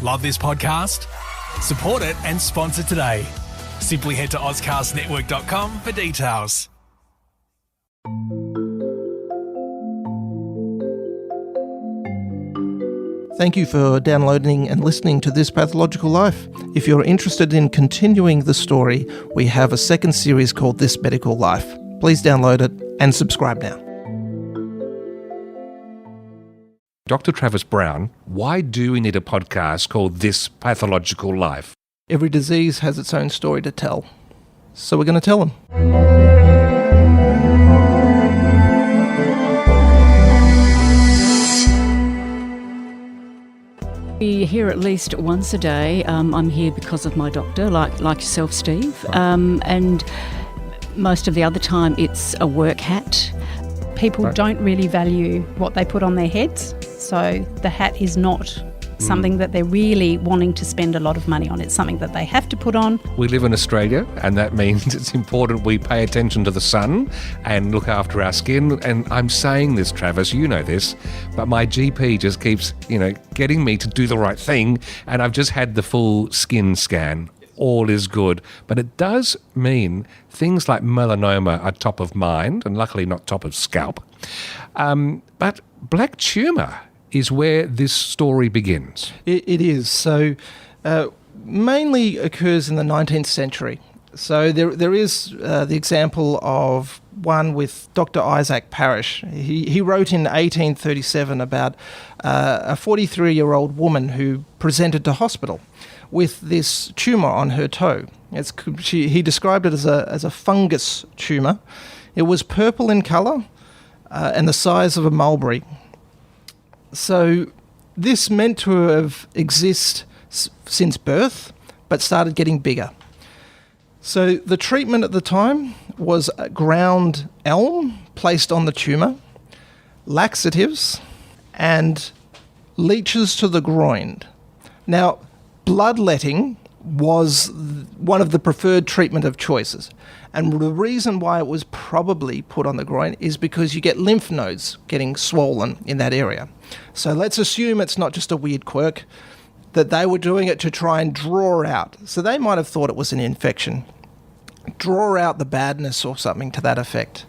Love this podcast? Support it and sponsor today. Simply head to ozcastnetwork.com for details. Thank you for downloading and listening to This Pathological Life. If you're interested in continuing the story, we have a second series called This Medical Life. Please download it and subscribe now. Dr. Travis Brown, why do we need a podcast called This Pathological Life? Every disease has its own story to tell. So we're going to tell them. We're here at least once a day. I'm here because of my doctor, like yourself, Steve. And most of the other time it's a work hat. People don't really value what they put on their heads, so the hat is not something that they're really wanting to spend a lot of money on. It's something that they have to put on. We live in Australia, and that means it's important we pay attention to the sun and look after our skin. And I'm saying this, Travis, you know this, but my GP just keeps, getting me to do the right thing, and I've just had the full skin scan. All is good. But it does mean things like melanoma are top of mind, and luckily not top of scalp. But black tumour is where this story begins. It is. So mainly occurs in the 19th century. So there is the example of one with Dr. Isaac Parrish. He wrote in 1837 about a 43-year-old woman who presented to hospital with this tumour on her toe. He described it as a fungus tumour. It was purple in colour and the size of a mulberry. So this meant to have existed since birth, but started getting bigger. So the treatment at the time was ground elm placed on the tumour, laxatives, and leeches to the groin. Now, bloodletting was one of the preferred treatment of choices. And the reason why it was probably put on the groin is because you get lymph nodes getting swollen in that area. So let's assume it's not just a weird quirk, that they were doing it to try and draw out. So they might have thought it was an infection. Draw out the badness or something to that effect.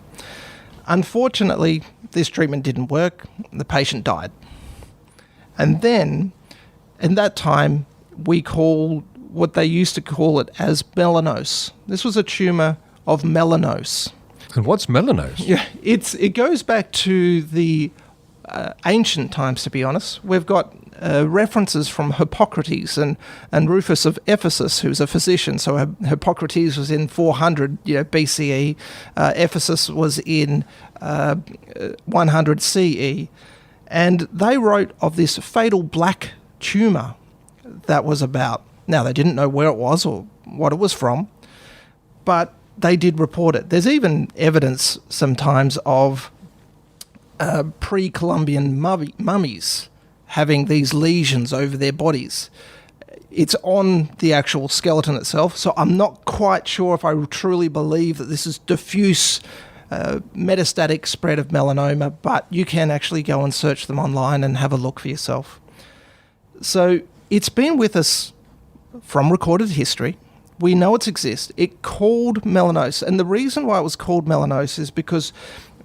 Unfortunately, this treatment didn't work. The patient died. And then, in that time, we called what they used to call it as melanose. This was a tumour of melanose. And what's melanose? Yeah, it goes back to the ancient times, to be honest. We've got references from Hippocrates and Rufus of Ephesus, who's a physician. So Hippocrates was in 400 BCE. Ephesus was in 100 CE. And they wrote of this fatal black tumour that was about. Now, they didn't know where it was or what it was from, but they did report it. There's even evidence sometimes of pre-Columbian mummies having these lesions over their bodies. It's on the actual skeleton itself, so I'm not quite sure if I truly believe that this is diffuse metastatic spread of melanoma, but you can actually go and search them online and have a look for yourself. So it's been with us from recorded history. We know it exists. It called melanose, and the reason why it was called melanose is because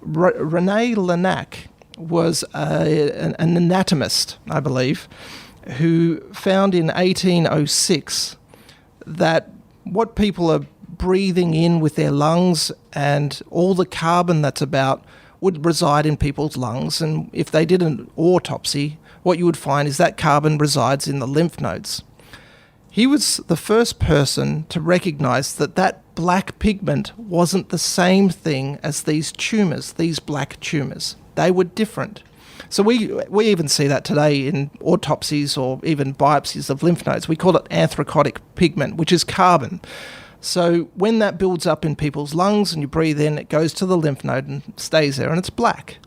Rene Laennec was an anatomist, I believe, who found in 1806 that what people are breathing in with their lungs and all the carbon that's about would reside in people's lungs, and if they did an autopsy, what you would find is that carbon resides in the lymph nodes. He was the first person to recognise that black pigment wasn't the same thing as these tumours, these black tumours. They were different. So we even see that today in autopsies or even biopsies of lymph nodes. We call it anthracotic pigment, which is carbon. So when that builds up in people's lungs and you breathe in, it goes to the lymph node and stays there, and it's black.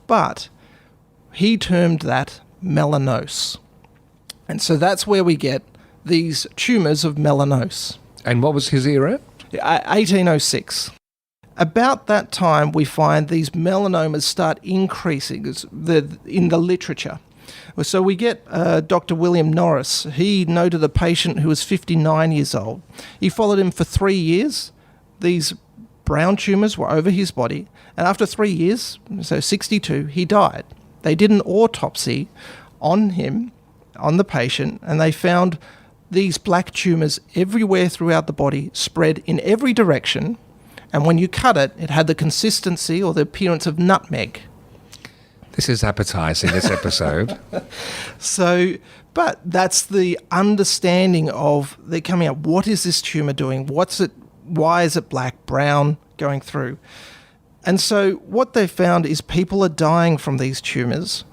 But he termed that melanose. And so that's where we get these tumours of melanose. And what was his era? 1806. About that time, we find these melanomas start increasing in the literature. So we get Dr. William Norris. He noted a patient who was 59 years old. He followed him for 3 years. These brown tumours were over his body, and after 3 years, so 62, he died. They did an autopsy on him, on the patient, and they found these black tumours everywhere throughout the body, spread in every direction, and when you cut it, it had the consistency or the appearance of nutmeg. This is appetising, this episode. So, but that's the understanding of, they're coming up, what is this tumour doing? What's it? Why is it black, brown, going through? And so what they found is people are dying from these tumours.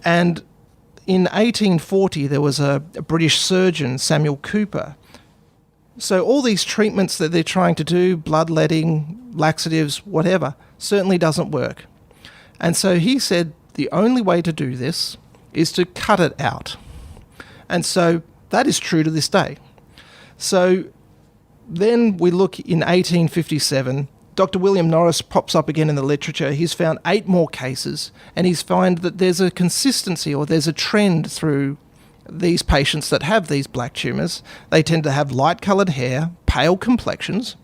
And in 1840, there was a British surgeon, Samuel Cooper. So all these treatments that they're trying to do, bloodletting, laxatives, whatever, certainly doesn't work. And so he said the only way to do this is to cut it out. And so that is true to this day. So then we look in 1857, Dr. William Norris pops up again in the literature. He's found 8 more cases, and he's found that there's a consistency or there's a trend through these patients that have these black tumours. They tend to have light-coloured hair, pale complexions,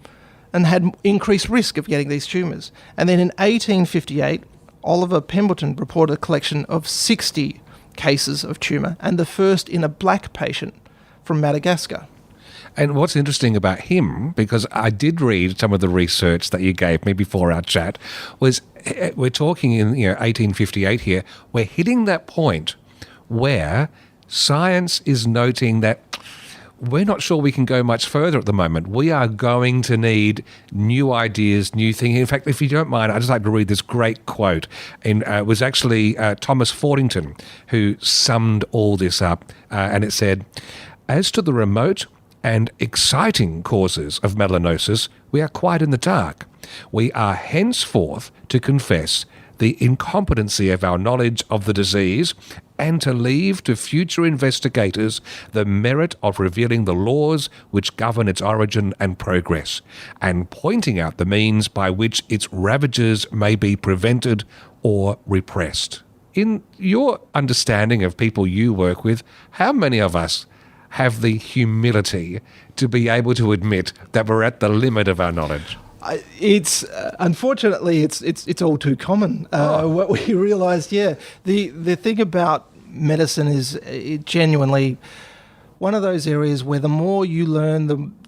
and had increased risk of getting these tumours. And then in 1858, Oliver Pemberton reported a collection of 60 cases of tumour, and the first in a black patient from Madagascar. And what's interesting about him, because I did read some of the research that you gave me before our chat, was we're talking in 1858 here, we're hitting that point where science is noting that we're not sure we can go much further at the moment. We are going to need new ideas, new things. In fact, if you don't mind, I'd just like to read this great quote. And it was actually Thomas Fordington who summed all this up. And it said, "As to the remote and exciting causes of melanosis, we are quite in the dark. We are henceforth to confess the incompetency of our knowledge of the disease and to leave to future investigators the merit of revealing the laws which govern its origin and progress, and pointing out the means by which its ravages may be prevented or repressed." In your understanding of people you work with, how many of us have the humility to be able to admit that we're at the limit of our knowledge? It's unfortunately it's all too common. What we realised, the thing about medicine is genuinely one of those areas where the more you learn,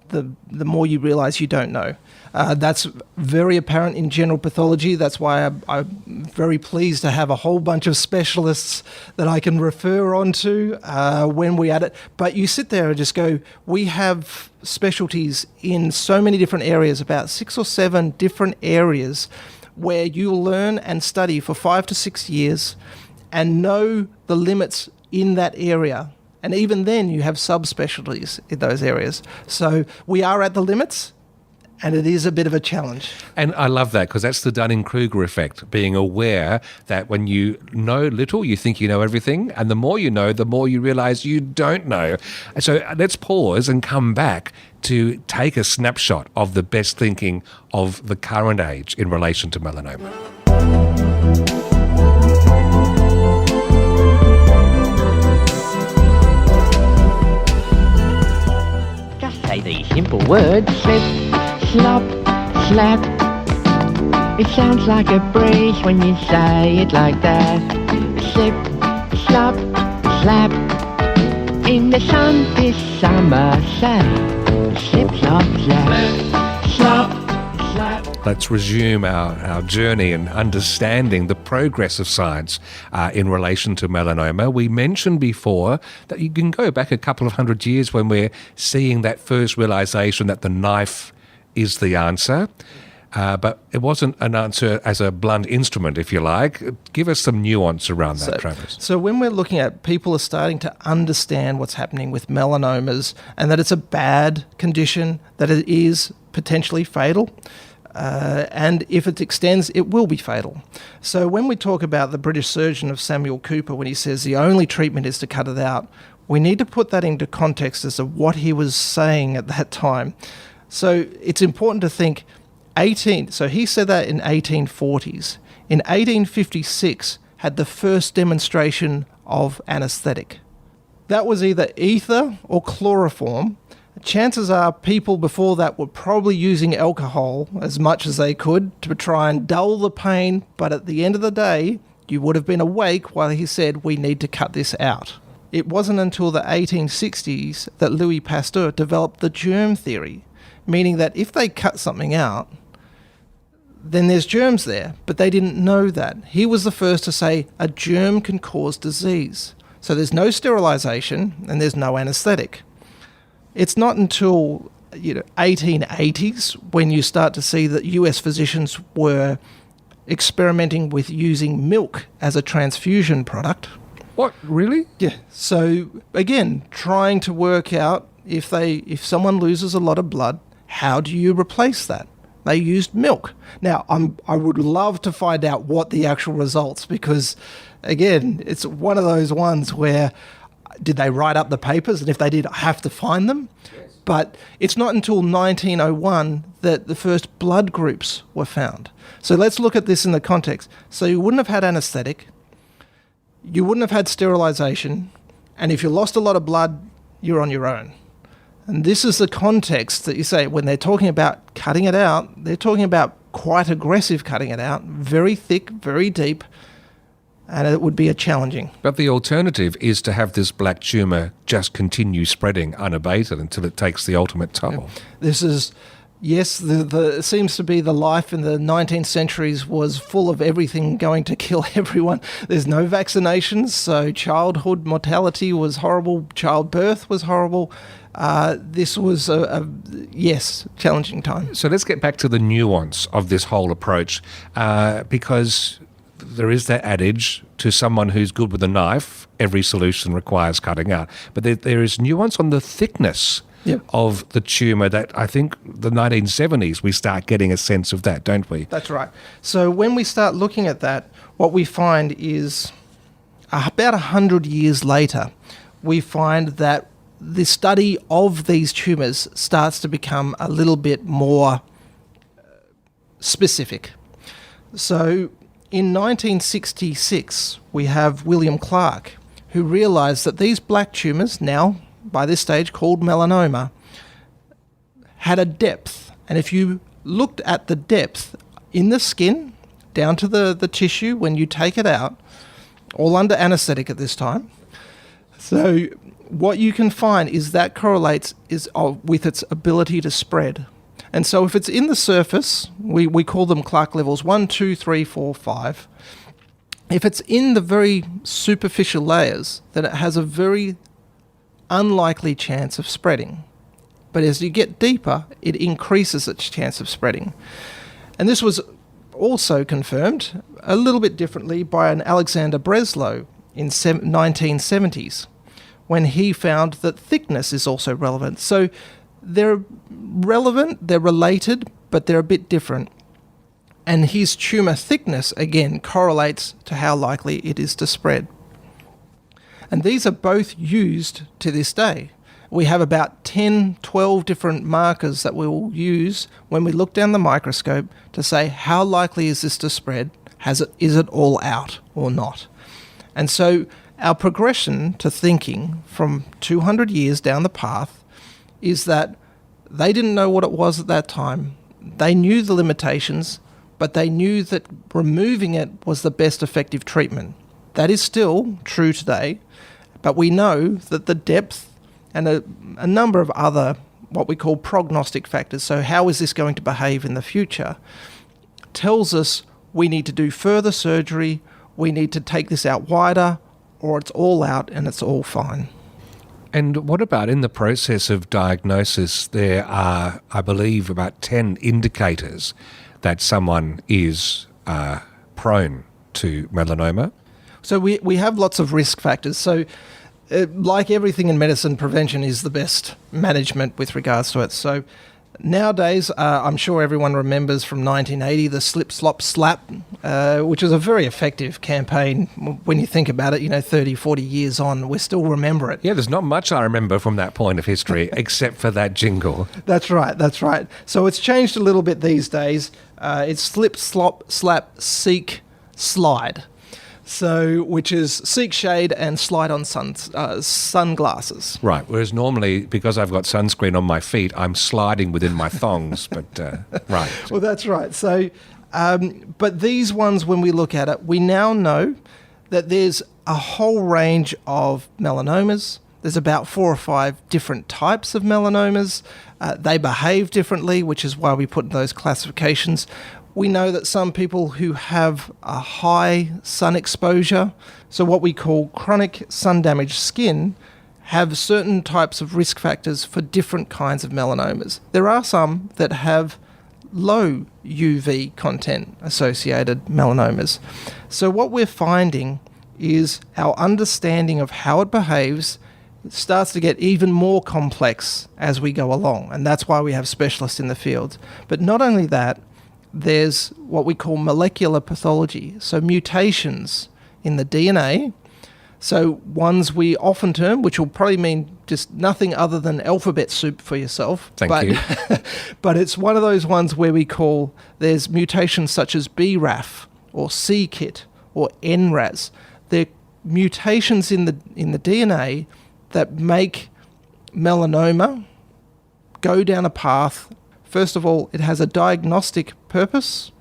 the more you realise you don't know. That's very apparent in general pathology. That's why I'm very pleased to have a whole bunch of specialists that I can refer on to when we add it. But you sit there and just go, we have specialties in so many different areas, about 6 or 7 different areas where you learn and study for 5 to 6 years and know the limits in that area. And even then you have subspecialties in those areas. So we are at the limits. And it is a bit of a challenge. And I love that, because that's the Dunning-Kruger effect, being aware that when you know little, you think you know everything, and the more you know, the more you realise you don't know. And so let's pause and come back to take a snapshot of the best thinking of the current age in relation to melanoma. Just say these simple words. Slip, slop, slap. It sounds like a breeze when you say it like that. Slip, slop, slap. In the sun this summer, say slip, slop, slap. Slop, slap. Let's resume our journey and understanding the progress of science in relation to melanoma. We mentioned before that you can go back a couple of 100 years when we're seeing that first realisation that the knife is the answer. But it wasn't an answer as a blunt instrument, if you like. Give us some nuance around that, Travis. So when we're looking at, people are starting to understand what's happening with melanomas and that it's a bad condition, that it is potentially fatal. And if it extends, it will be fatal. So when we talk about the British surgeon of Samuel Cooper, when he says the only treatment is to cut it out, we need to put that into context as to what he was saying at that time. So it's important to think so he said that in 1840s. In 1856, had the first demonstration of anaesthetic. That was either ether or chloroform. Chances are people before that were probably using alcohol as much as they could to try and dull the pain, but at the end of the day, you would have been awake while he said, we need to cut this out. It wasn't until the 1860s that Louis Pasteur developed the germ theory, meaning that if they cut something out, then there's germs there, but they didn't know that. He was the first to say a germ can cause disease. So there's no sterilisation and there's no anaesthetic. It's not until 1880s when you start to see that US physicians were experimenting with using milk as a transfusion product. What, really? Yeah. So again, trying to work out if someone loses a lot of blood, how do you replace that? They used milk. Now, I would love to find out what the actual results, because again, it's one of those ones where did they write up the papers? And if they did, I have to find them. Yes. But it's not until 1901 that the first blood groups were found. So let's look at this in the context. So you wouldn't have had anaesthetic, you wouldn't have had sterilisation, and if you lost a lot of blood, you're on your own. And this is the context that you say when they're talking about cutting it out, they're talking about quite aggressive cutting it out, very thick, very deep, and it would be a challenging. But the alternative is to have this black tumour just continue spreading unabated until it takes the ultimate toll. Yeah. This is, yes, it seems to be the life in the 19th centuries was full of everything going to kill everyone. There's no vaccinations, so childhood mortality was horrible, childbirth was horrible. This was challenging time. So let's get back to the nuance of this whole approach, because there is that adage, to someone who's good with a knife, every solution requires cutting out. But there is nuance on the thickness of the tumour that I think the 1970s we start getting a sense of that, don't we? That's right. So when we start looking at that, what we find is about 100 years later, we find that the study of these tumours starts to become a little bit more specific. So in 1966, we have William Clark, who realised that these black tumours, now by this stage called melanoma, had a depth. And if you looked at the depth in the skin, down to the tissue when you take it out, all under anaesthetic at this time, so what you can find is that correlates with its ability to spread. And so if it's in the surface, we call them Clark levels 1, 2, 3, 4, 5. If it's in the very superficial layers, then it has a very unlikely chance of spreading. But as you get deeper, it increases its chance of spreading. And this was also confirmed a little bit differently by an Alexander Breslow in 1970s, when he found that thickness is also relevant. So they're relevant, they're related, but they're a bit different. And his tumour thickness, again, correlates to how likely it is to spread. And these are both used to this day. We have about 10, 12 different markers that we will use when we look down the microscope to say how likely is this to spread, is it all out or not. And so our progression to thinking from 200 years down the path is that they didn't know what it was at that time. They knew the limitations, but they knew that removing it was the best effective treatment. That is still true today, but we know that the depth and a number of other what we call prognostic factors, so how is this going to behave in the future, tells us we need to do further surgery, we need to take this out wider, or it's all out and it's all fine. And what about in the process of diagnosis? There are, I believe, about 10 indicators that someone is prone to melanoma. So we have lots of risk factors. So like everything in medicine, prevention is the best management with regards to it. So nowadays, I'm sure everyone remembers from 1980 the slip, slop, slap, which is a very effective campaign. When you think about it, 30, 40 years on, we still remember it. Yeah, there's not much I remember from that point of history except for that jingle. That's right. So it's changed a little bit these days. It's slip, slop, slap, seek, slide. So, which is seek shade and slide on sunglasses. Right. Whereas normally, because I've got sunscreen on my feet, I'm sliding within my thongs. But right. Well, that's right. So, but these ones, when we look at it, we now know that there's a whole range of melanomas. There's about 4 or 5 different types of melanomas. They behave differently, which is why we put those classifications. We know that some people who have a high sun exposure, so what we call chronic sun-damaged skin, have certain types of risk factors for different kinds of melanomas. There are some that have low UV content associated melanomas. So what we're finding is our understanding of how it behaves starts to get even more complex as we go along, and that's why we have specialists in the field. But not only that, there's what we call molecular pathology, so mutations in the DNA. So ones we often term, which will probably mean just nothing other than alphabet soup for yourself. Thank you. But it's one of those ones where we call, there's mutations such as BRAF or c-KIT or NRAS. They're mutations in the DNA that make melanoma go down a path. First of all, it has a diagnostic purpose,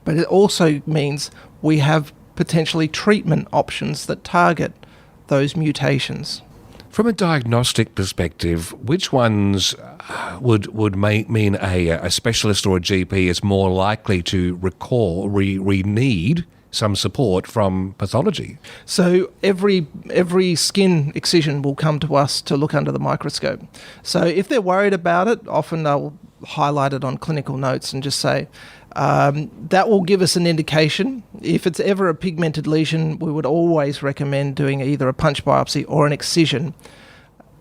but it also means we have potentially treatment options that target those mutations. From a diagnostic perspective, which ones would mean a specialist or a GP is more likely to need some support from pathology? So every skin excision will come to us to look under the microscope. So if they're worried about it, often they'll highlight it on clinical notes and just say, that will give us an indication. If it's ever a pigmented lesion, we would always recommend doing either a punch biopsy or an excision.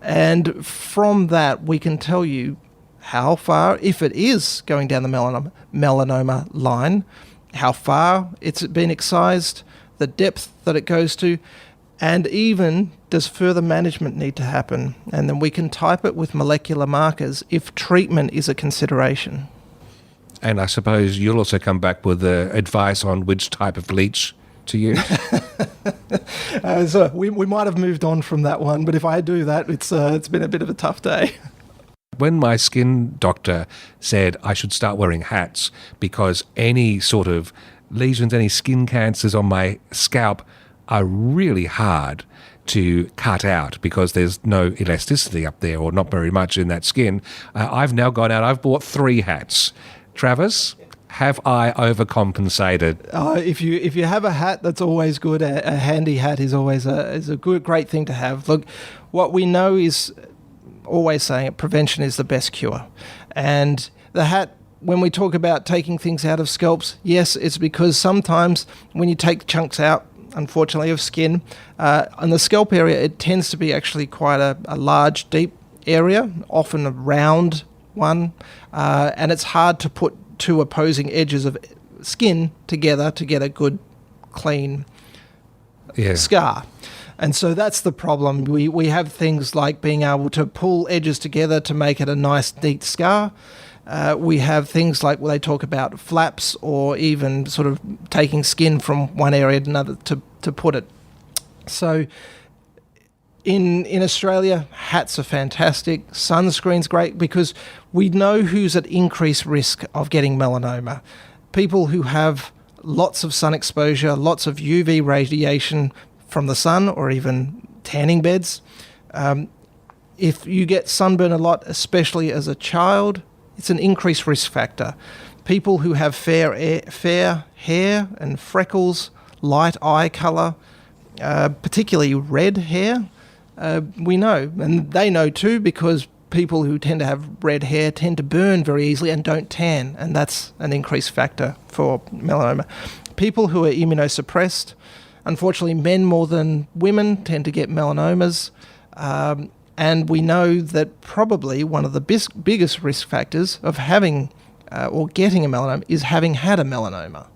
And from that, we can tell you how far, if it is going down the melanoma line, how far it's been excised, the depth that it goes to, and even does further management need to happen. And then we can type it with molecular markers if treatment is a consideration. And I suppose you'll also come back with advice on which type of bleach to use. So we might have moved on from that one, but if I do that, it's been a bit of a tough day. When my skin doctor said I should start wearing hats because any sort of lesions, any skin cancers on my scalp are really hard to cut out because there's no elasticity up there or not very much in that skin, I've now gone out, I've bought 3 hats. Travis, have I overcompensated? If you have a hat, that's always good. A handy hat is always a great thing to have. Look, what we know is, always saying it, prevention is the best cure. And the hat, when we talk about taking things out of scalps, yes, it's because sometimes when you take chunks out, unfortunately, of skin, on the scalp area, it tends to be actually quite a large, deep area, often a round one, and it's hard to put 2 opposing edges of skin together to get a good, clean scar. And so that's the problem. We have things like being able to pull edges together to make it a nice, neat scar. We have things like they talk about flaps or even sort of taking skin from one area to another to put it. So in Australia, hats are fantastic. Sunscreen's great because we know who's at increased risk of getting melanoma. People who have lots of sun exposure, lots of UV radiation from the sun or even tanning beds. If you get sunburn a lot, especially as a child, it's an increased risk factor. People who have fair hair and freckles, light eye colour, particularly red hair, we know, and they know too, because people who tend to have red hair tend to burn very easily and don't tan, and that's an increased factor for melanoma. People who are immunosuppressed, unfortunately men more than women tend to get melanomas, and we know that probably one of the biggest risk factors of having or getting a melanoma is having had a melanoma,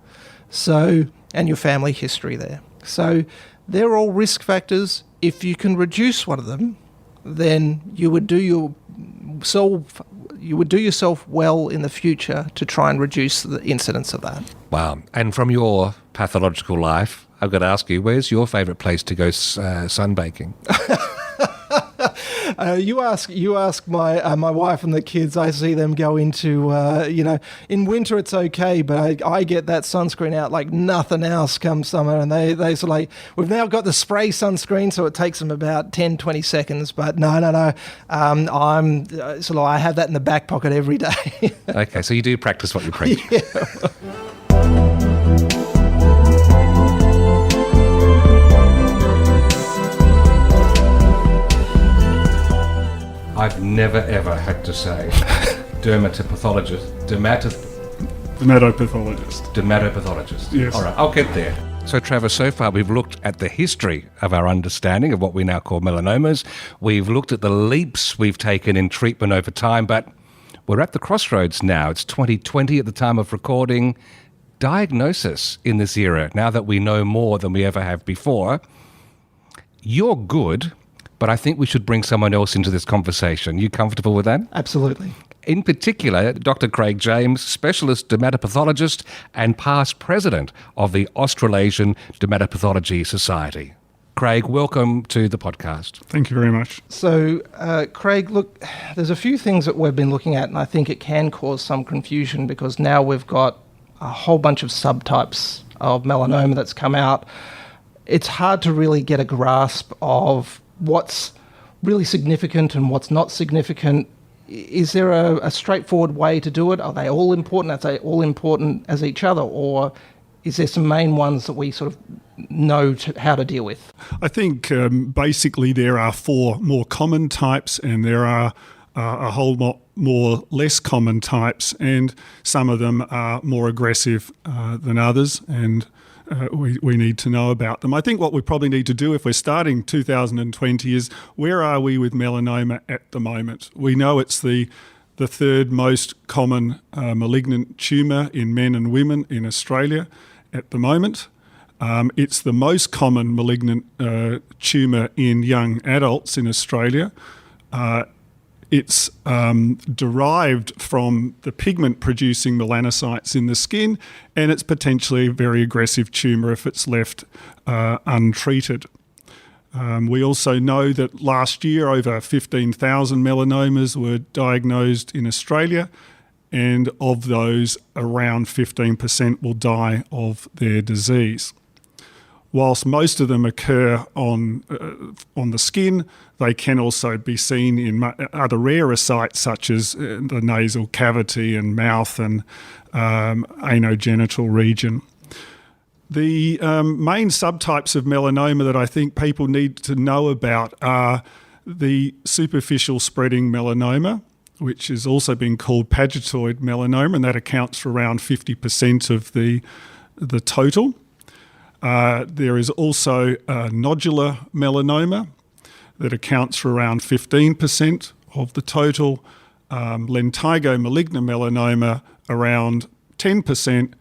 so, and your family history there. So they're all risk factors. If you can reduce one of them, then you would do yourself well in the future to try and reduce the incidence of that. Wow. And from your pathological life, I've got to ask you, where's your favourite place to go sunbaking? You ask my wife and the kids. I see them go into in winter it's okay, but I get that sunscreen out like nothing else come summer, and they sort of like, we've now got the spray sunscreen, so it takes them about 10-20 seconds. But no, I'm sort of, I have that in the back pocket every day. Okay, so you do practice what you preach. Yeah. I've never ever had to say dermatopathologist. Dermatopathologist. Yes. All right, I'll get there. So, Travis, so far we've looked at the history of our understanding of what we now call melanomas. We've looked at the leaps we've taken in treatment over time, but we're at the crossroads now. It's 2020 at the time of recording. Diagnosis in this era, now that we know more than we ever have before. You're good, but I think we should bring someone else into this conversation. You comfortable with that? Absolutely. In particular, Dr. Craig James, specialist dermatopathologist and past president of the Australasian Dermatopathology Society. Craig, welcome to the podcast. Thank you very much. So, Craig, look, there's a few things that we've been looking at, and I think it can cause some confusion because now we've got a whole bunch of subtypes of melanoma that's come out. It's hard to really get a grasp of what's really significant and what's not significant. Is there a straightforward way to do it? Are they all important? Are they all important as each other? Or is there some main ones that we sort of know how to deal with? I think basically there are 4 more common types, and there are a whole lot more less common types, and some of them are more aggressive than others, and we need to know about them. I think what we probably need to do if we're starting 2020 is, where are we with melanoma at the moment? We know it's the third most common malignant tumour in men and women in Australia at the moment. It's the most common malignant tumour in young adults in Australia. It's derived from the pigment-producing melanocytes in the skin, and it's potentially a very aggressive tumour if it's left untreated. We also know that last year over 15,000 melanomas were diagnosed in Australia, and of those, around 15% will die of their disease. Whilst most of them occur on the skin, they can also be seen in other rarer sites such as the nasal cavity and mouth and anogenital region. The main subtypes of melanoma that I think people need to know about are the superficial spreading melanoma, which has also been called pagetoid melanoma, and that accounts for around 50% of the total. There is also nodular melanoma that accounts for around 15% of the total, lentigo maligna melanoma around 10%,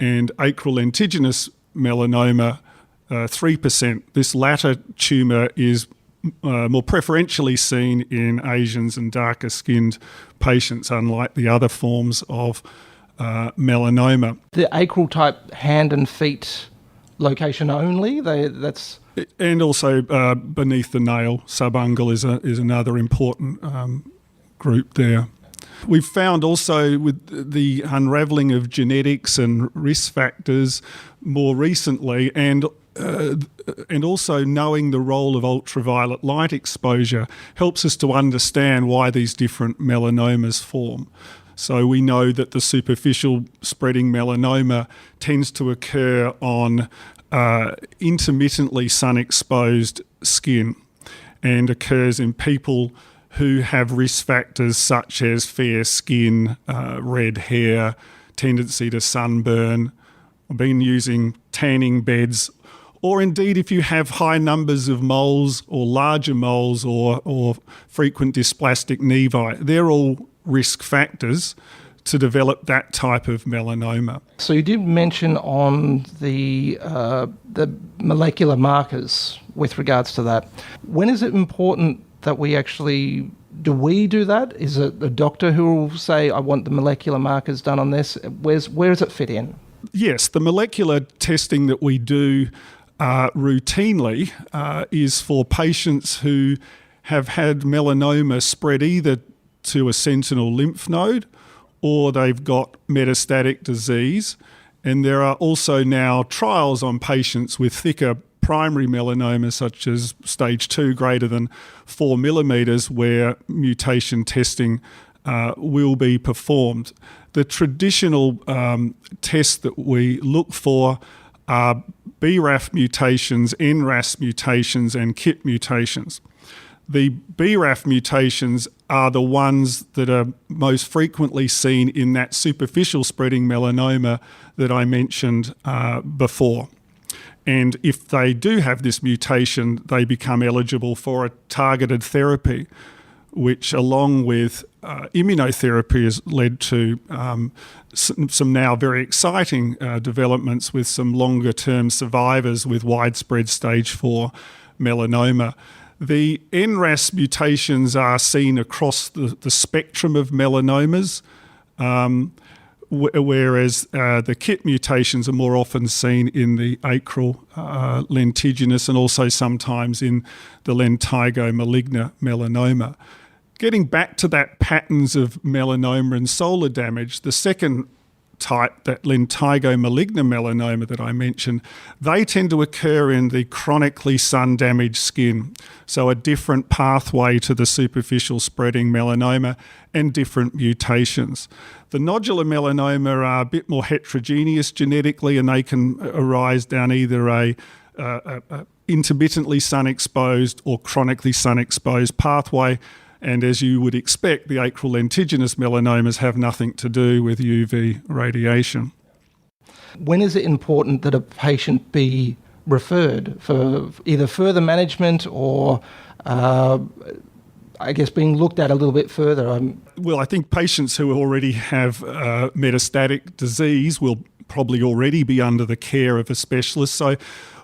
and acral lentiginous melanoma 3%. This latter tumour is more preferentially seen in Asians and darker skinned patients, unlike the other forms of melanoma. The acral type hand and feet location only, that's... And also beneath the nail, subungual is another important group there. We've found also with the unravelling of genetics and risk factors more recently, and also knowing the role of ultraviolet light exposure helps us to understand why these different melanomas form. So we know that the superficial spreading melanoma tends to occur on intermittently sun-exposed skin and occurs in people who have risk factors such as fair skin, red hair, tendency to sunburn, been using tanning beds, or indeed if you have high numbers of moles or larger moles or frequent dysplastic nevi. They're all risk factors to develop that type of melanoma. So you did mention on the molecular markers with regards to that. When is it important that we actually... Do we do that? Is it the doctor who will say, I want the molecular markers done on this? Where does it fit in? Yes, the molecular testing that we do routinely is for patients who have had melanoma spread either to a sentinel lymph node or they've got metastatic disease. And there are also now trials on patients with thicker primary melanoma, such as stage 2 greater than 4 millimetres, where mutation testing will be performed. The traditional tests that we look for are BRAF mutations, NRAS mutations, and KIT mutations. The BRAF mutations are the ones that are most frequently seen in that superficial spreading melanoma that I mentioned before. And if they do have this mutation, they become eligible for a targeted therapy, which along with immunotherapy has led to some now very exciting developments with some longer term survivors with widespread stage 4 melanoma. The NRAS mutations are seen across the spectrum of melanomas, whereas the KIT mutations are more often seen in the acral lentiginous and also sometimes in the lentigo maligna melanoma. Getting back to that patterns of melanoma and solar damage, the second type, that lentigo maligna melanoma that I mentioned, they tend to occur in the chronically sun-damaged skin. So a different pathway to the superficial spreading melanoma and different mutations. The nodular melanoma are a bit more heterogeneous genetically, and they can arise down either a intermittently sun-exposed or chronically sun-exposed pathway. And as you would expect, the acral lentiginous melanomas have nothing to do with UV radiation. When is it important that a patient be referred for either further management or, being looked at a little bit further? Well, I think patients who already have metastatic disease will probably already be under the care of a specialist. So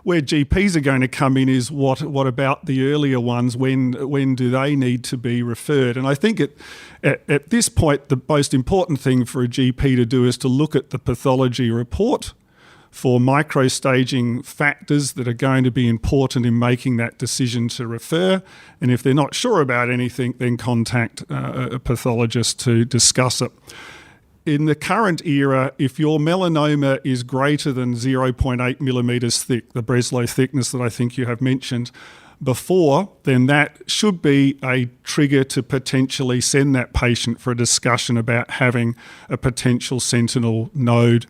where GPs are going to come in is what about the earlier ones? When do they need to be referred? And I think at this point, the most important thing for a GP to do is to look at the pathology report for microstaging factors that are going to be important in making that decision to refer. And if they're not sure about anything, then contact a pathologist to discuss it. In the current era, if your melanoma is greater than 0.8 millimetres thick, the Breslow thickness that I think you have mentioned before, then that should be a trigger to potentially send that patient for a discussion about having a potential sentinel node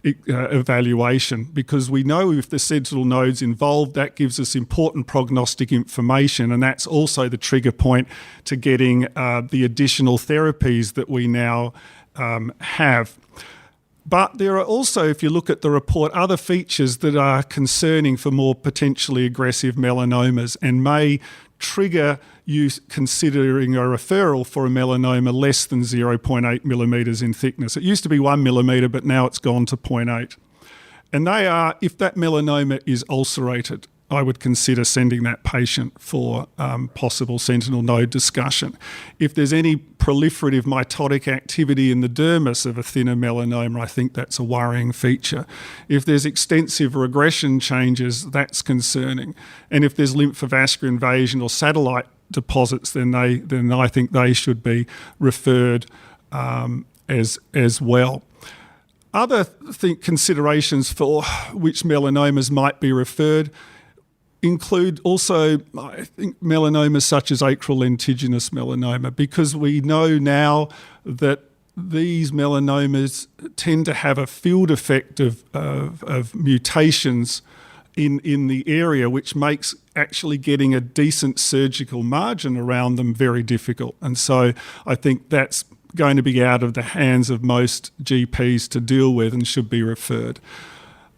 evaluation, because we know if the sentinel node's involved, that gives us important prognostic information, and that's also the trigger point to getting the additional therapies that we now have. But there are also, if you look at the report, other features that are concerning for more potentially aggressive melanomas and may trigger you considering a referral for a melanoma less than 0.8 millimetres in thickness. It used to be 1 millimetre, but now it's gone to 0.8. And they are, if that melanoma is ulcerated, I would consider sending that patient for possible sentinel node discussion. If there's any proliferative mitotic activity in the dermis of a thinner melanoma, I think that's a worrying feature. If there's extensive regression changes, that's concerning. And if there's lymphovascular invasion or satellite deposits, then I think they should be referred as well. Other considerations for which melanomas might be referred include also, I think, melanomas such as acral lentiginous melanoma, because we know now that these melanomas tend to have a field effect of mutations in the area, which makes actually getting a decent surgical margin around them very difficult. And so I think that's going to be out of the hands of most GPs to deal with and should be referred.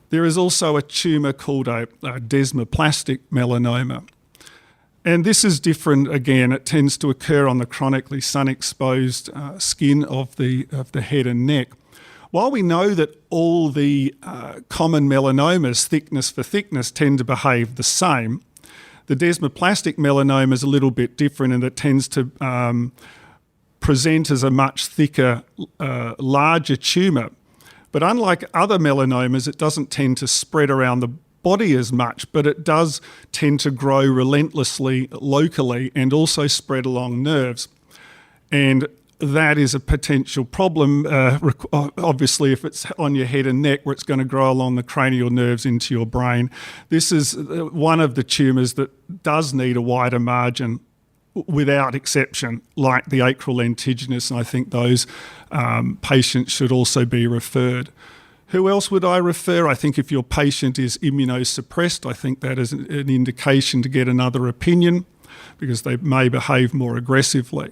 There is also a tumour called a desmoplastic melanoma. And this is different again. It tends to occur on the chronically sun-exposed skin of the head and neck. While we know that all the common melanomas, thickness for thickness, tend to behave the same, the desmoplastic melanoma is a little bit different, and it tends to present as a much thicker, larger tumour. But unlike other melanomas, it doesn't tend to spread around the body as much, but it does tend to grow relentlessly locally and also spread along nerves. And that is a potential problem, obviously, if it's on your head and neck, where it's going to grow along the cranial nerves into your brain. This is one of the tumours that does need a wider margin without exception, like the acral lentiginous, and I think those patients should also be referred. Who else would I refer? I think if your patient is immunosuppressed, I think that is an indication to get another opinion because they may behave more aggressively.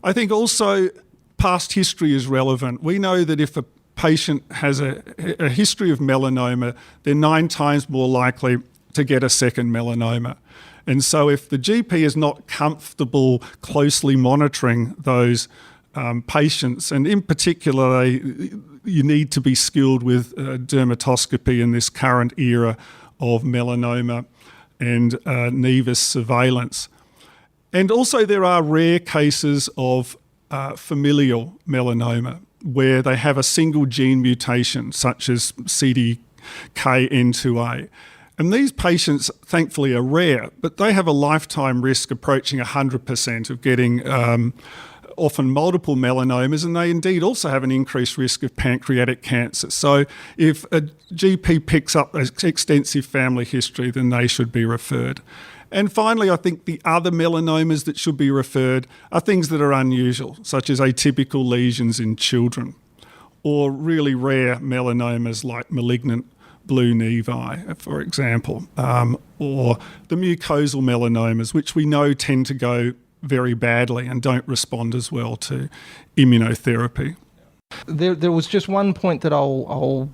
I think also past history is relevant. We know that if a patient has a history of melanoma, they're 9 times more likely to get a second melanoma. And so if the GP is not comfortable closely monitoring those patients, and in particular, you need to be skilled with dermatoscopy in this current era of melanoma and nevus surveillance. And also there are rare cases of familial melanoma where they have a single gene mutation such as CDKN2A. And these patients thankfully are rare, but they have a lifetime risk approaching 100% of getting often multiple melanomas, and they indeed also have an increased risk of pancreatic cancer. So if a GP picks up an extensive family history, then they should be referred. And finally, I think the other melanomas that should be referred are things that are unusual, such as atypical lesions in children, or really rare melanomas like malignant blue nevi, for example, or the mucosal melanomas, which we know tend to go very badly and don't respond as well to immunotherapy. There was just one point that I'll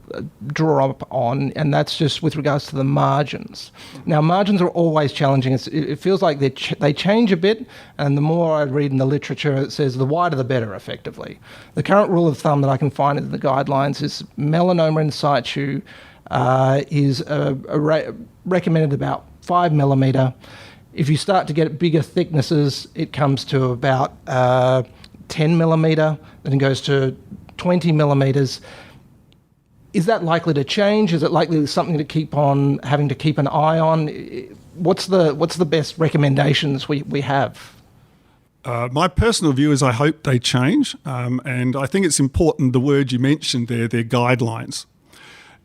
draw up on, and that's just with regards to the margins. Now, margins are always challenging. It feels like they change a bit, and the more I read in the literature, it says the wider the better, effectively. The current rule of thumb that I can find in the guidelines is melanoma in situ is recommended about 5 millimetre. If you start to get bigger thicknesses, it comes to about 10 millimetre, then it goes to 20 millimetres. Is that likely to change? Is it likely something to keep on having to keep an eye on? What's the best recommendations we have? My personal view is I hope they change, and I think it's important the word you mentioned there, they're guidelines,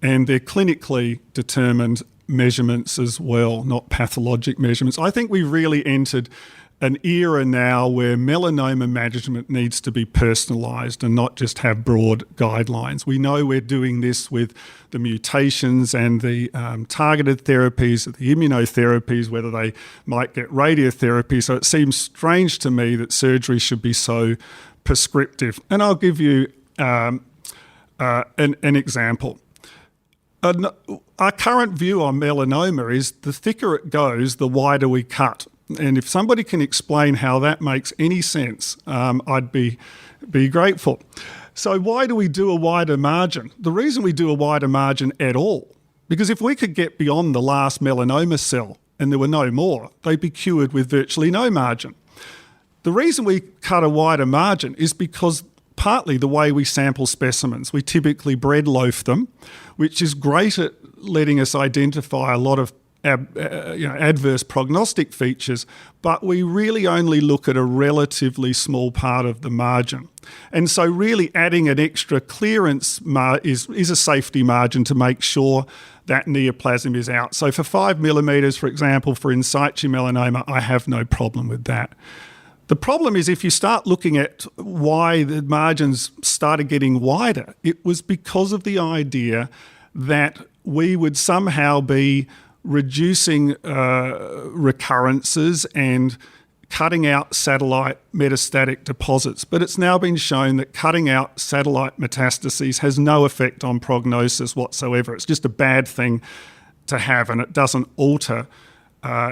and they're clinically determined measurements as well, not pathologic measurements. I think we've really entered an era now where melanoma management needs to be personalised and not just have broad guidelines. We know we're doing this with the mutations and the targeted therapies, the immunotherapies, whether they might get radiotherapy. So it seems strange to me that surgery should be so prescriptive. And I'll give you an example. Our current view on melanoma is the thicker it goes, the wider we cut. And if somebody can explain how that makes any sense, I'd be grateful. So why do we do a wider margin? The reason we do a wider margin at all, because if we could get beyond the last melanoma cell and there were no more, they'd be cured with virtually no margin. The reason we cut a wider margin is because partly the way we sample specimens. We typically bread loaf them, which is great at letting us identify a lot of adverse prognostic features, but we really only look at a relatively small part of the margin. And so really adding an extra clearance is a safety margin to make sure that neoplasm is out. So for 5 millimetres, for example, for in situ melanoma, I have no problem with that. The problem is if you start looking at why the margins started getting wider, it was because of the idea that we would somehow be reducing recurrences and cutting out satellite metastatic deposits. But it's now been shown that cutting out satellite metastases has no effect on prognosis whatsoever. It's just a bad thing to have, and it doesn't alter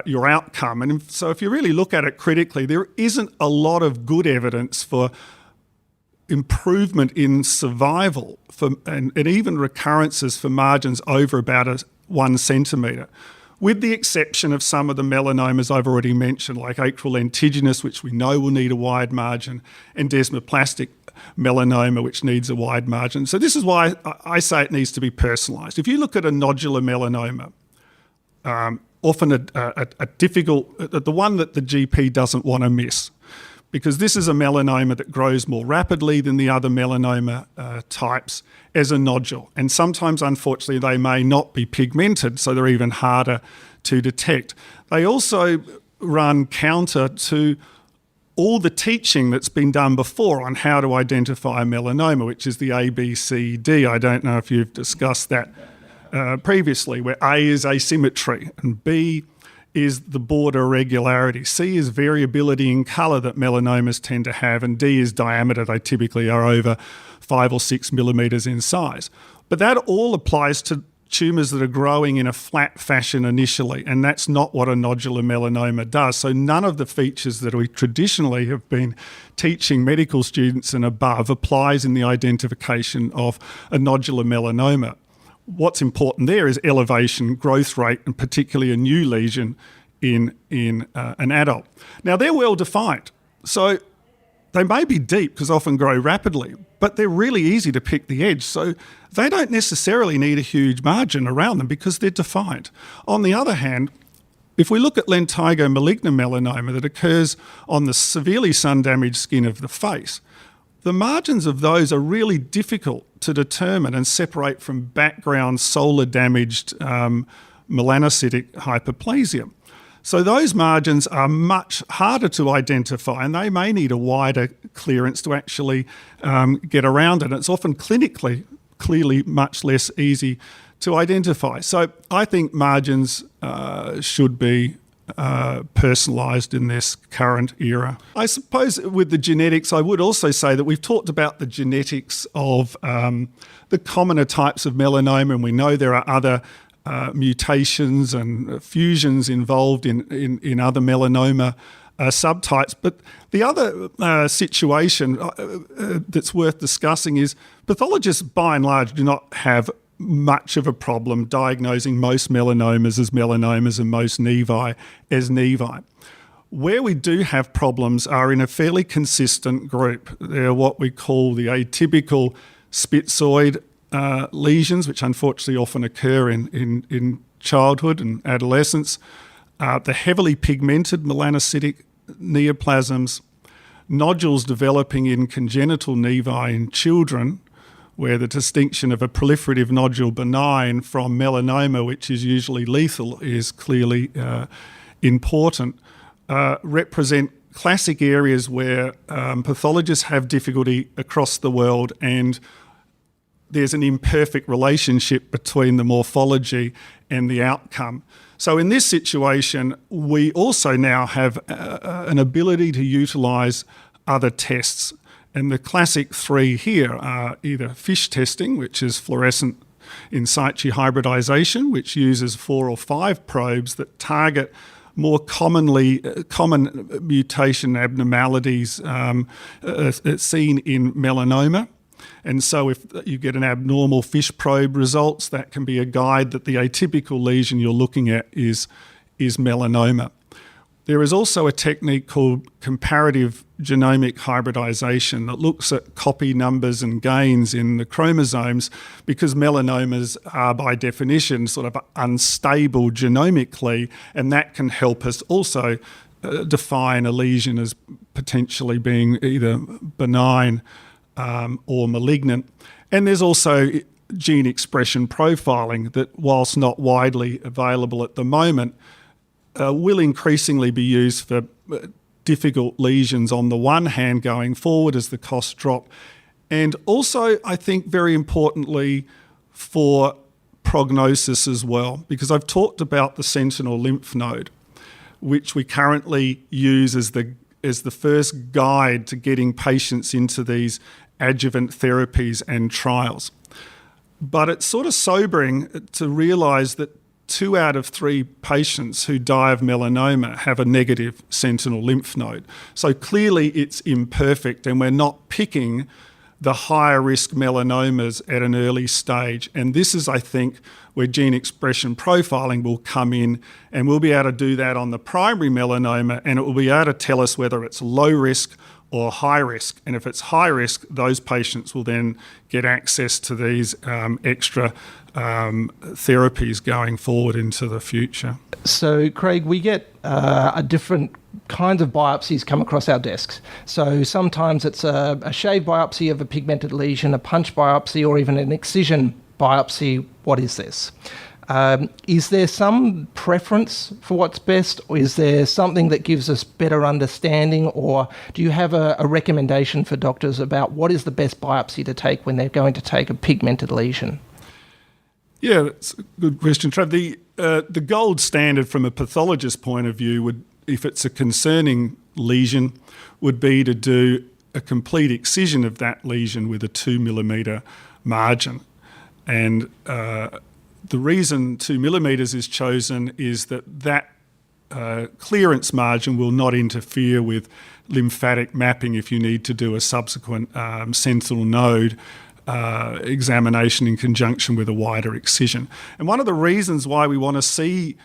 your outcome. And so if you really look at it critically, there isn't a lot of good evidence for improvement in survival and even recurrences for margins over about 1 centimetre, with the exception of some of the melanomas I've already mentioned, like acral lentiginous, which we know will need a wide margin, and desmoplastic melanoma, which needs a wide margin. So this is why I say it needs to be personalised. If you look at a nodular melanoma, often a difficult, the one that the GP doesn't want to miss, because this is a melanoma that grows more rapidly than the other melanoma types as a nodule. And sometimes, unfortunately, they may not be pigmented, so they're even harder to detect. They also run counter to all the teaching that's been done before on how to identify a melanoma, which is the ABCD. I don't know if you've discussed that previously, where A is asymmetry and B is the border irregularity. C is variability in colour that melanomas tend to have, and D is diameter. They typically are over 5 or 6 millimetres in size. But that all applies to tumours that are growing in a flat fashion initially, and that's not what a nodular melanoma does. So none of the features that we traditionally have been teaching medical students and above applies in the identification of a nodular melanoma. What's important there is elevation, growth rate, and particularly a new lesion in an adult. Now, they're well defined. So they may be deep because often grow rapidly, but they're really easy to pick the edge. So they don't necessarily need a huge margin around them because they're defined. On the other hand, if we look at lentigo maligna melanoma that occurs on the severely sun-damaged skin of the face, the margins of those are really difficult to determine and separate from background solar-damaged melanocytic hyperplasia. So those margins are much harder to identify, and they may need a wider clearance to actually get around it. It's often clearly much less easy to identify. So I think margins should be personalised in this current era. I suppose with the genetics, I would also say that we've talked about the genetics of the commoner types of melanoma, and we know there are other mutations and fusions involved in other melanoma subtypes. But the other situation that's worth discussing is pathologists by and large do not have much of a problem diagnosing most melanomas as melanomas and most nevi as nevi. Where we do have problems are in a fairly consistent group. They're what we call the atypical spitzoid lesions, which unfortunately often occur in childhood and adolescence, the heavily pigmented melanocytic neoplasms, nodules developing in congenital nevi in children, where the distinction of a proliferative nodule benign from melanoma, which is usually lethal, is clearly important, represent classic areas where pathologists have difficulty across the world, and there's an imperfect relationship between the morphology and the outcome. So in this situation, we also now have an ability to utilise other tests. And the classic three here are either FISH testing, which is fluorescent in situ hybridisation, which uses 4 or 5 probes that target more common mutation abnormalities seen in melanoma. And so if you get an abnormal FISH probe results, that can be a guide that the atypical lesion you're looking at is melanoma. There is also a technique called comparative genomic hybridisation that looks at copy numbers and gains in the chromosomes, because melanomas are by definition sort of unstable genomically, and that can help us also define a lesion as potentially being either benign or malignant. And there's also gene expression profiling that, whilst not widely available at the moment, will increasingly be used for difficult lesions on the one hand going forward as the costs drop, and also I think very importantly for prognosis as well, because I've talked about the sentinel lymph node, which we currently use as the first guide to getting patients into these adjuvant therapies and trials. But it's sort of sobering to realise that 2 out of 3 patients who die of melanoma have a negative sentinel lymph node. So clearly it's imperfect, and we're not picking the higher risk melanomas at an early stage. And this is, I think, where gene expression profiling will come in, and we'll be able to do that on the primary melanoma, and it will be able to tell us whether it's low risk or high risk. And if it's high risk, those patients will then get access to these extra therapies going forward into the future. So, Craig, we get a different kinds of biopsies come across our desks. So sometimes it's a shave biopsy of a pigmented lesion, a punch biopsy, or even an excision biopsy. What is this? Is there some preference for what's best, or is there something that gives us better understanding, or do you have a recommendation for doctors about what is the best biopsy to take when they're going to take a pigmented lesion? Yeah, that's a good question, Trav. The gold standard from a pathologist's point of view would, if it's a concerning lesion, would be to do a complete excision of that lesion with a 2 millimetre margin. And the reason 2 millimetres is chosen is that clearance margin will not interfere with lymphatic mapping if you need to do a subsequent sentinel node examination in conjunction with a wider excision. And one of the reasons why we want to see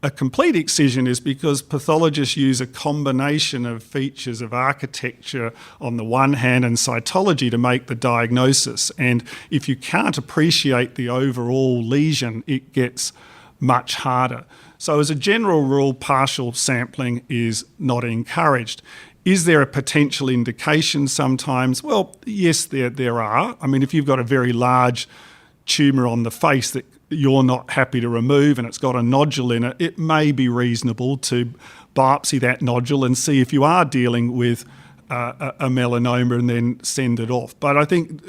a complete excision is because pathologists use a combination of features of architecture on the one hand and cytology to make the diagnosis. And if you can't appreciate the overall lesion, it gets much harder. So as a general rule, partial sampling is not encouraged. Is there a potential indication sometimes? Well, yes, there are. I mean, if you've got a very large tumour on the face that you're not happy to remove and it's got a nodule in it, it may be reasonable to biopsy that nodule and see if you are dealing with a melanoma and then send it off. But I think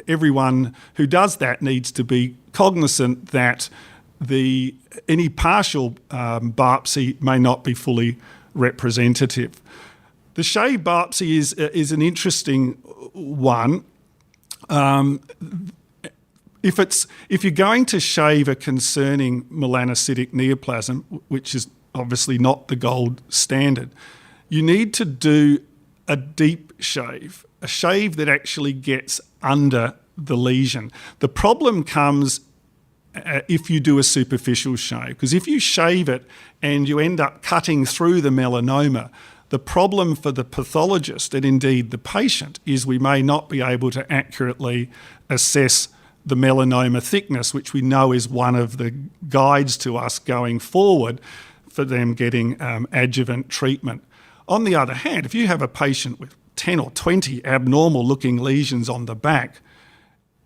everyone who does that needs to be cognizant that any partial biopsy may not be fully representative. The shave biopsy is an interesting one. If you're going to shave a concerning melanocytic neoplasm, which is obviously not the gold standard, you need to do a deep shave, a shave that actually gets under the lesion. The problem comes if you do a superficial shave, because if you shave it and you end up cutting through the melanoma, the problem for the pathologist and indeed the patient is we may not be able to accurately assess the melanoma thickness, which we know is one of the guides to us going forward for them getting adjuvant treatment. On the other hand, if you have a patient with 10 or 20 abnormal looking lesions on the back,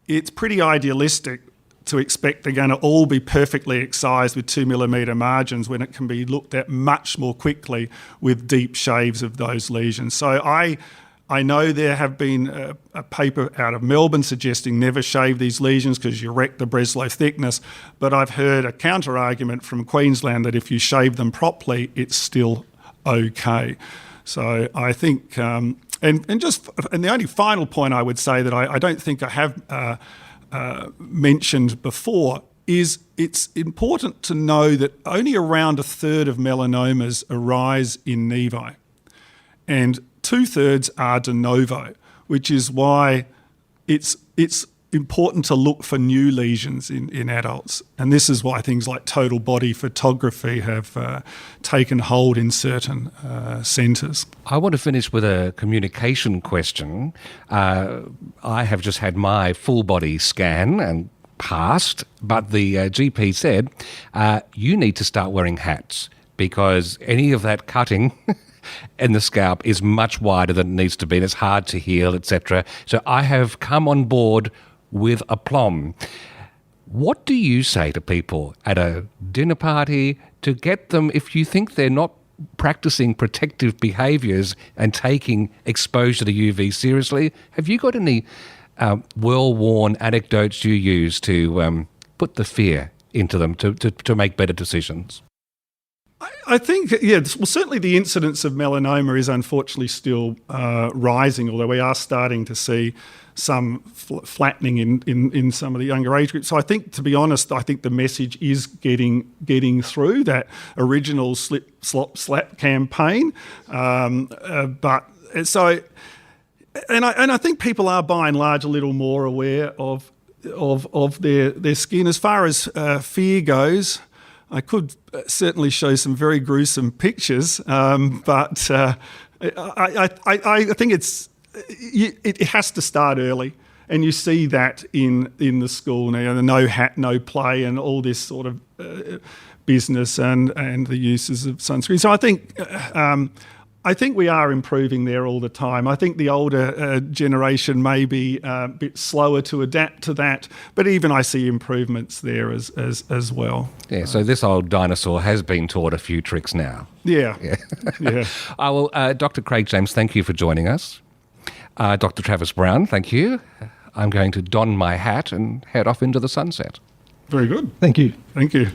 it's pretty idealistic to expect they're going to all be perfectly excised with 2 millimetre margins when it can be looked at much more quickly with deep shaves of those lesions. So I know there have been a paper out of Melbourne suggesting never shave these lesions because you wreck the Breslow thickness, but I've heard a counter-argument from Queensland that if you shave them properly, it's still okay. So I think, and the only final point I would say that I don't think I have mentioned before is it's important to know that only around a third of melanomas arise in nevi, and 2/3 are de novo, which is why it's important to look for new lesions in adults. And this is why things like total body photography have taken hold in certain centres. I want to finish with a communication question. I have just had my full body scan and passed, but the GP said, you need to start wearing hats because any of that cutting and the scalp is much wider than it needs to be and it's hard to heal, etc. So I have come on board with aplomb. What do you say to people at a dinner party to get them, if you think they're not practicing protective behaviours and taking exposure to UV seriously, have you got any well-worn anecdotes you use to put the fear into them to make better decisions? I think, well, certainly the incidence of melanoma is unfortunately still rising, although we are starting to see some flattening in some of the younger age groups. So I think, to be honest, I think the message is getting through that original slip, slop, slap campaign. I think people are by and large a little more aware of their skin. As far as fear goes, I could certainly show some very gruesome pictures, but I think it has to start early. And you see that in the school now, the no hat, no play, and all this sort of business and the uses of sunscreen. So I think we are improving there all the time. I think the older generation may be a bit slower to adapt to that, but even I see improvements there as well. Yeah, so this old dinosaur has been taught a few tricks now. Yeah. Dr. Craig James, thank you for joining us. Dr. Travis Brown, thank you. I'm going to don my hat and head off into the sunset. Very good. Thank you. Thank you.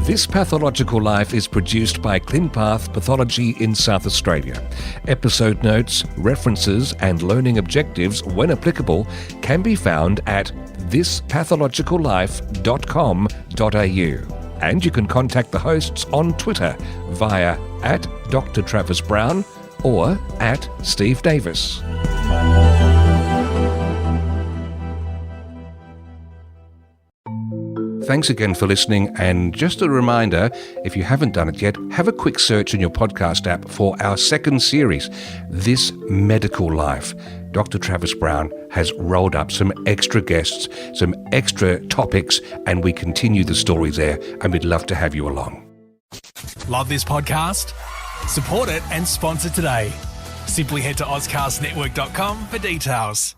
This Pathological Life is produced by Clinpath Pathology in South Australia. Episode notes, references and learning objectives, when applicable, can be found at thispathologicallife.com.au. And you can contact the hosts on Twitter via @Dr. Travis Brown or @Steve Davis. Thanks again for listening, and just a reminder, if you haven't done it yet, have a quick search in your podcast app for our second series, This Medical Life. Dr. Travis Brown has rolled up some extra guests, some extra topics, and we continue the story there, and we'd love to have you along. Love this podcast? Support it and sponsor today. Simply head to AuscastNetwork.com for details.